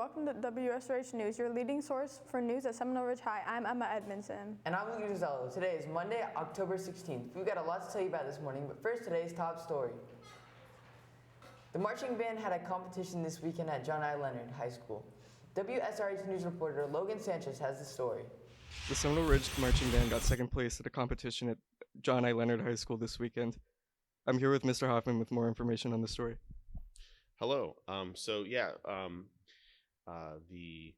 welcome to WSRH News, your leading source for news at Seminole Ridge High. I'm Emma Edmondson. And I'm Luke Rizzello. Today is Monday, October 16th. We've got a lot to tell you about this morning, but first, today's top story. The marching band had a competition this weekend at John I. Leonard High School. WSRH News reporter Logan Sanchez has the story. The Seminole Ridge marching band got second place at a competition at John I. Leonard High School this weekend. I'm here with Mr. Hoffman with more information on the story. Hello. The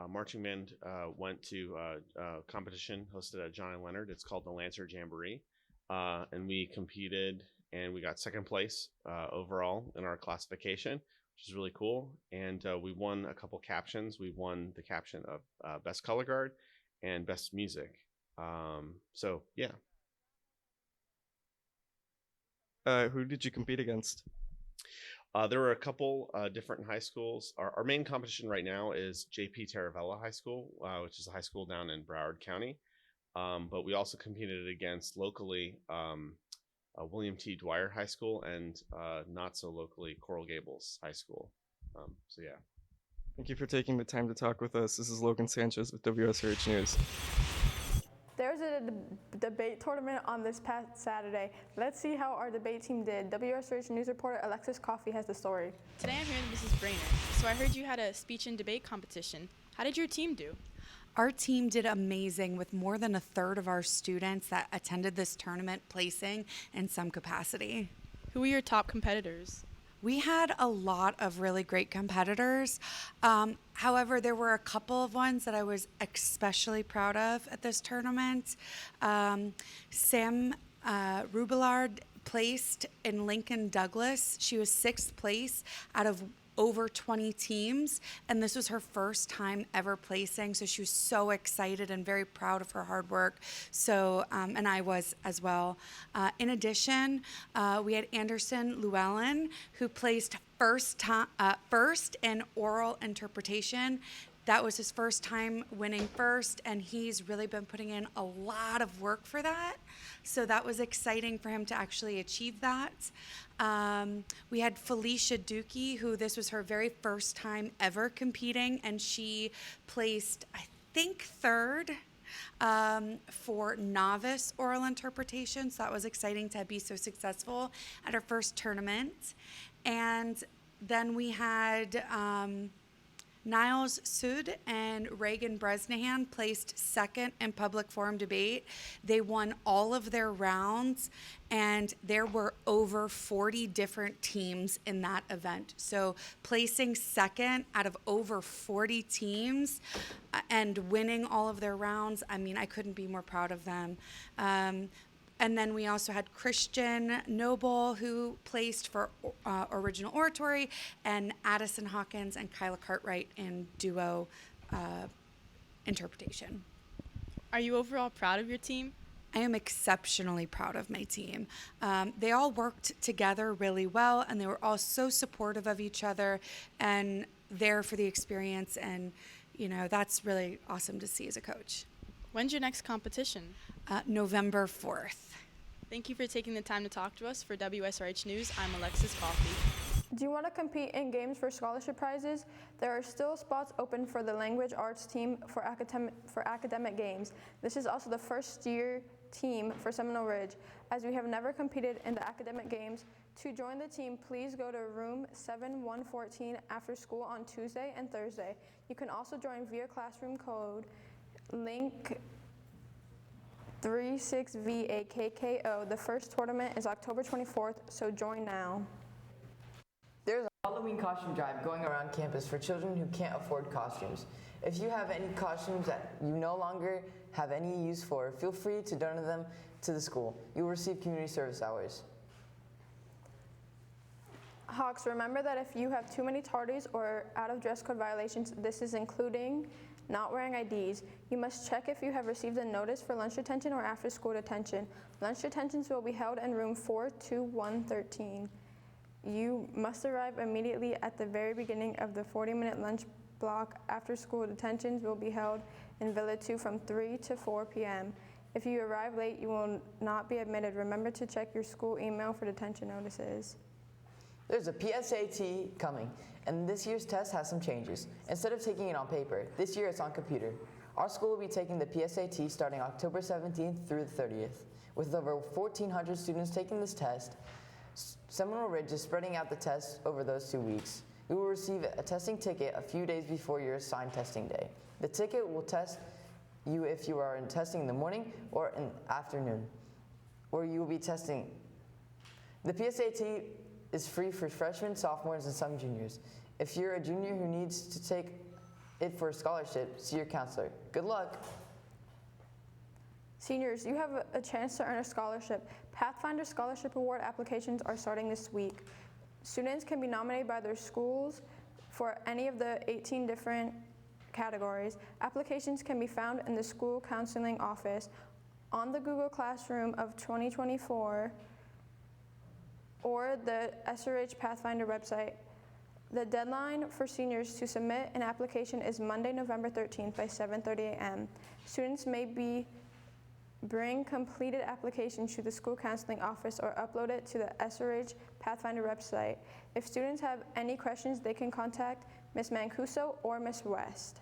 marching band went to a competition hosted at John and Leonard. It's called the Lancer Jamboree, and we competed and we got second place overall in our classification, which is really cool. And we won a couple captions. We won the caption of Best Color Guard and Best Music. Who did you compete against? There were a couple different high schools. Our main competition right now is J.P. Taravella High School, which is a high school down in Broward County. But we also competed against locally William T. Dwyer High School and not so locally Coral Gables High School. Thank you for taking the time to talk with us. This is Logan Sanchez with WSRH News. There's a debate tournament on this past Saturday. Let's see how our debate team did. WSRH News reporter Alexis Coffey has the story. Today I'm here with Mrs. Brainerd. So I heard you had a speech and debate competition. How did your team do? Our team did amazing, with more than a third of our students that attended this tournament placing in some capacity. Who were your top competitors? We had a lot of really great competitors. However, there were a couple of ones that I was especially proud of at this tournament. Sam Rubillard placed in Lincoln Douglas. She was 6th place out of over 20 teams, and this was her first time ever placing, so she was so excited and very proud of her hard work. So, and I was as well. In addition, we had Anderson Llewellyn, who placed first in oral interpretation. That was his first time winning first, and he's really been putting in a lot of work for that. So that was exciting for him to actually achieve that. We had Felicia Dookie, who this was her very first time ever competing, and she placed, I think, 3rd for novice oral interpretation. So that was exciting to be so successful at her first tournament. And then we had Niles Sood and Reagan Bresnahan placed 2nd in public forum debate. They won all of their rounds, and there were over 40 different teams in that event. So placing 2nd out of over 40 teams and winning all of their rounds, I mean, I couldn't be more proud of them. And then we also had Christian Noble, who placed for original oratory, and Addison Hawkins and Kyla Cartwright in duo interpretation. Are you overall proud of your team? I am exceptionally proud of my team. They all worked together really well, and they were all so supportive of each other and there for the experience. And, you know, that's really awesome to see as a coach. When's your next competition? November 4th. Thank you for taking the time to talk to us. For WSRH News, I'm Alexis Coffey. Do you want to compete in games for scholarship prizes? There are still spots open for the language arts team for academic games. This is also the first-year team for Seminole Ridge, as we have never competed in the academic games. To join the team, please go to room 7114 after school on Tuesday and Thursday. You can also join via classroom code link 36VAKKO. The first tournament is October 24th, so join now. There's a Halloween costume drive going around campus for children who can't afford costumes. If you have any costumes that you no longer have any use for, feel free to donate them to the school. You will receive community service hours. Hawks, remember that if you have too many tardies or out of dress code violations, this is including not wearing IDs. You must check if you have received a notice for lunch detention or after school detention. Lunch detentions will be held in room 42113. You must arrive immediately at the very beginning of the 40-minute lunch block. After school detentions will be held in Villa 2 from 3 to 4 p.m. If you arrive late, you will not be admitted. Remember to check your school email for detention notices. There's a PSAT coming, And this year's test has some changes. Instead of taking it on paper, this year it's on computer. Our school will be taking the PSAT starting October 17th through the 30th. With over 1,400 students taking this test, Seminole Ridge is spreading out the tests over those 2 weeks. You will receive a testing ticket a few days before your assigned testing day. The ticket will test you if you are in testing in the morning or in the afternoon, or you will be testing. The PSAT is free for freshmen, sophomores, and some juniors. If you're a junior who needs to take it for a scholarship, see your counselor. Good luck. Seniors, you have a chance to earn a scholarship. Pathfinder Scholarship Award applications are starting this week. Students can be nominated by their schools for any of the 18 different categories. Applications can be found in the school counseling office, on the Google Classroom of 2024, or the SRH Pathfinder website. The deadline for seniors to submit an application is Monday, November 13th by 7:30 a.m. Students may bring completed applications to the school counseling office or upload it to the SRH Pathfinder website. If students have any questions, they can contact Ms. Mancuso or Ms. West.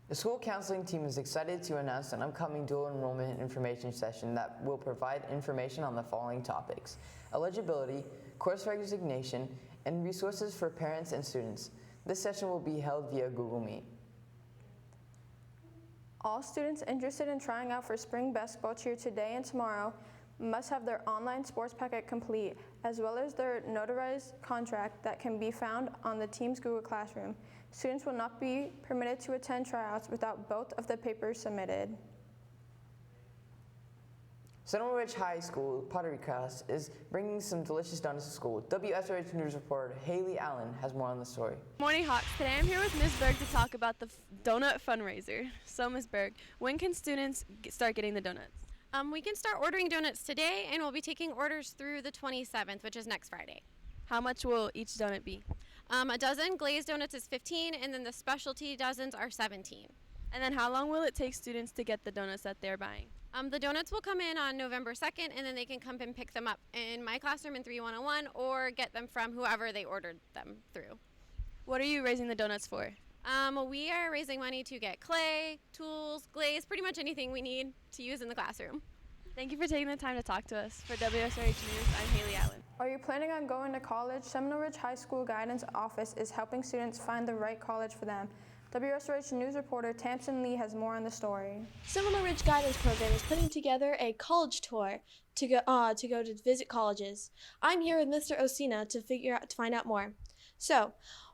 The school counseling team is excited to announce an upcoming dual enrollment information session that will provide information on the following topics: eligibility, course resignation, and resources for parents and students. This session will be held via Google Meet. All students interested in trying out for spring basketball cheer today and tomorrow must have their online sports packet complete, as well as their notarized contract that can be found on the team's Google Classroom. Students will not be permitted to attend tryouts without both of the papers submitted. Seminole Ridge High School pottery class is bringing some delicious donuts to school. WSRH News reporter Haley Allen has more on the story. Morning Hawks. Today I'm here with Ms. Berg to talk about the donut fundraiser. So Ms. Berg, when can students start getting the donuts? We can start ordering donuts today, and we'll be taking orders through the 27th, which is next Friday. How much will each donut be? A dozen glazed donuts is $15, and then the specialty dozens are $17. And then how long will it take students to get the donuts that they're buying? The donuts will come in on November 2nd, and then they can come and pick them up in my classroom in 3101 or get them from whoever they ordered them through. What are you raising the donuts for? We are raising money to get clay, tools, glaze, pretty much anything we need to use in the classroom. Thank you for taking the time to talk to us. For WSRH News, I'm Haley Allen. Are you planning on going to college? Seminole Ridge High School Guidance Office is helping students find the right college for them. WSRH News reporter Tamsin Lee has more on the story. Seminole Ridge Guidance Program is putting together a college tour to go to visit colleges. I'm here with Mr. Osina to find out more. So,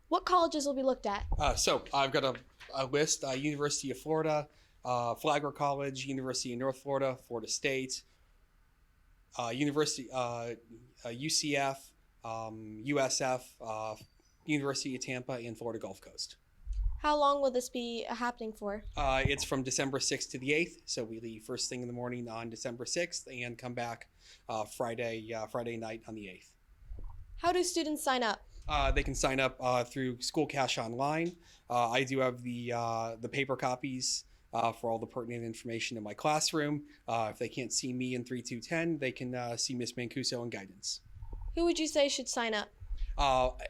what colleges will be looked at? So I've got a list: University of Florida, Flagler College, University of North Florida, Florida State, UCF, USF, University of Tampa, and Florida Gulf Coast. How long will this be happening for? It's from December 6th to the 8th, so we leave first thing in the morning on December 6th and come back Friday night on the 8th. How do students sign up? They can sign up through School Cash Online. I do have the paper copies for all the pertinent information in my classroom. If they can't see me in 3210, they can see Miss Mancuso in guidance. Who would you say should sign up?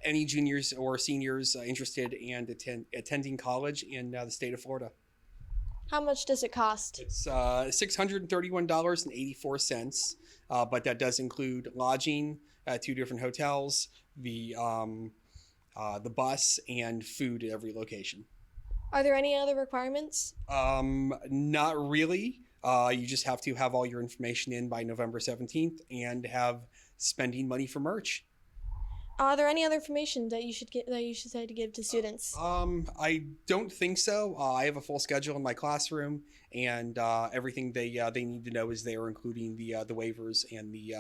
Any juniors or seniors interested in attending college in the state of Florida. How much does it cost? It's $631.84, but that does include lodging at 2 different hotels, the bus, and food at every location. Are there any other requirements? Not really. You just have to have all your information in by November 17th and have spending money for merch. Are there any other information that you should say to give to students? I don't think so. I have a full schedule in my classroom, and everything they need to know is there, including the waivers and the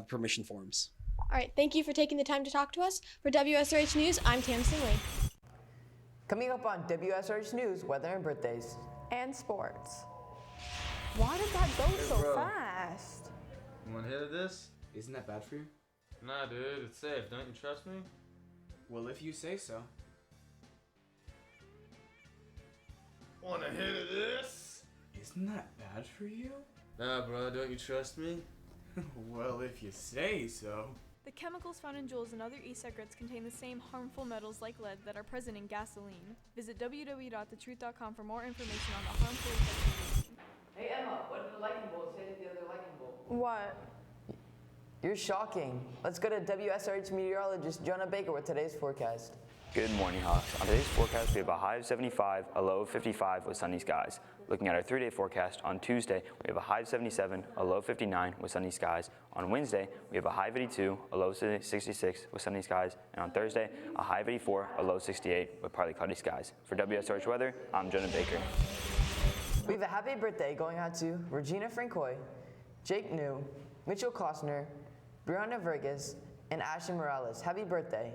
permission forms. All right, thank you for taking the time to talk to us. For WSRH News, I'm Tamsin Lee. Coming up on WSRH News, weather and birthdays. And sports. Why did that go so fast? You want a hit of this? Isn't that bad for you? Nah, dude, it's safe. Don't you trust me? Well, if you say so. Want a hit of this? Isn't that bad for you? Nah, bro, don't you trust me? Well, if you say so. The chemicals found in Juuls and other e-cigarettes contain the same harmful metals like lead that are present in gasoline. Visit www.thetruth.com for more information on the harmful effects of nicotine. Hey Emma, what did the lightning bolt say to the other lightning bolt? What? You're shocking. Let's go to WSRH meteorologist Jonah Baker with today's forecast. Good morning, Hawks. On today's forecast, we have a high of 75, a low of 55 with sunny skies. Looking at our 3-day forecast, on Tuesday, we have a high of 77, a low of 59 with sunny skies. On Wednesday, we have a high of 82, a low of 66 with sunny skies. And on Thursday, a high of 84, a low of 68 with partly cloudy skies. For WSRH Weather, I'm Jonah Baker. We have a happy birthday going out to Regina Francois, Jake New, Mitchell Kostner, Brianna Vergas, and Ashton Morales. Happy birthday.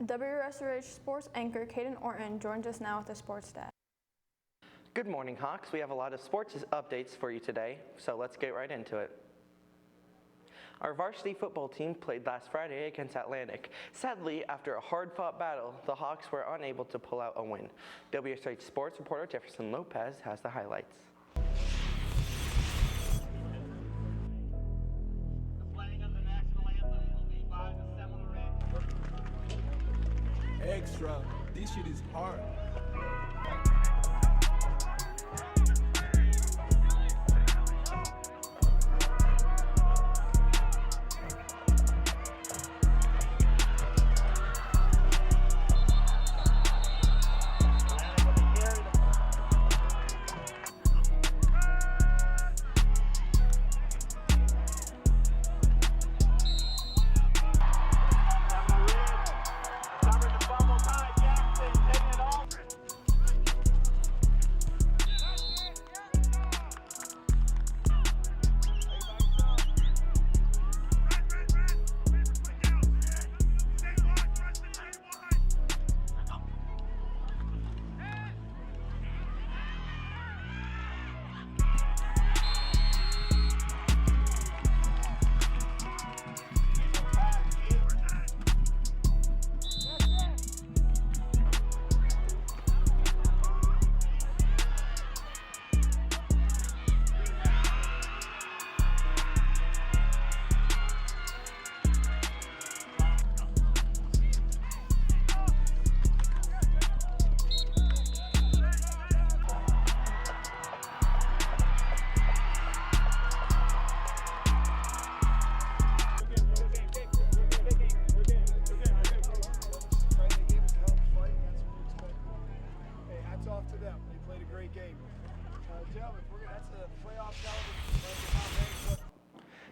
WSRH sports anchor Caden Orton joins us now with the sports stat. Good morning, Hawks. We have a lot of sports updates for you today, so let's get right into it. Our varsity football team played last Friday against Atlantic. Sadly, after a hard-fought battle, the Hawks were unable to pull out a win. WSRH sports reporter Jefferson Lopez has the highlights. Extra. This shit is hard.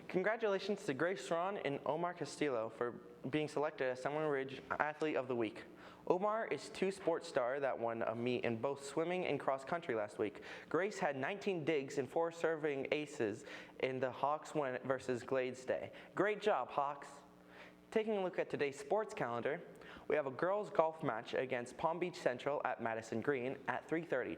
Congratulations to Grace Ron and Omar Castillo for being selected as Seminole Ridge Athlete of the Week. Omar is two-sport star that won a meet in both swimming and cross country last week. Grace had 19 digs and 4 serving aces in the Hawks win versus Glades Day. Great job, Hawks. Taking a look at today's sports calendar, we have a girls golf match against Palm Beach Central at Madison Green at 3:30.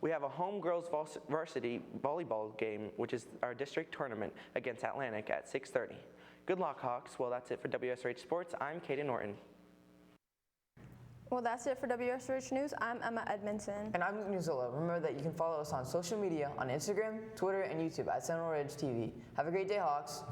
We have a home girls varsity volleyball game, which is our district tournament against Atlantic at 6:30. Good luck, Hawks. Well, that's it for WSRH Sports. I'm Caden Norton. Well, that's it for WSRH News. I'm Emma Edmondson. And I'm Luke Newzola. Remember that you can follow us on social media on Instagram, Twitter, and YouTube at Seminole Ridge TV. Have a great day, Hawks.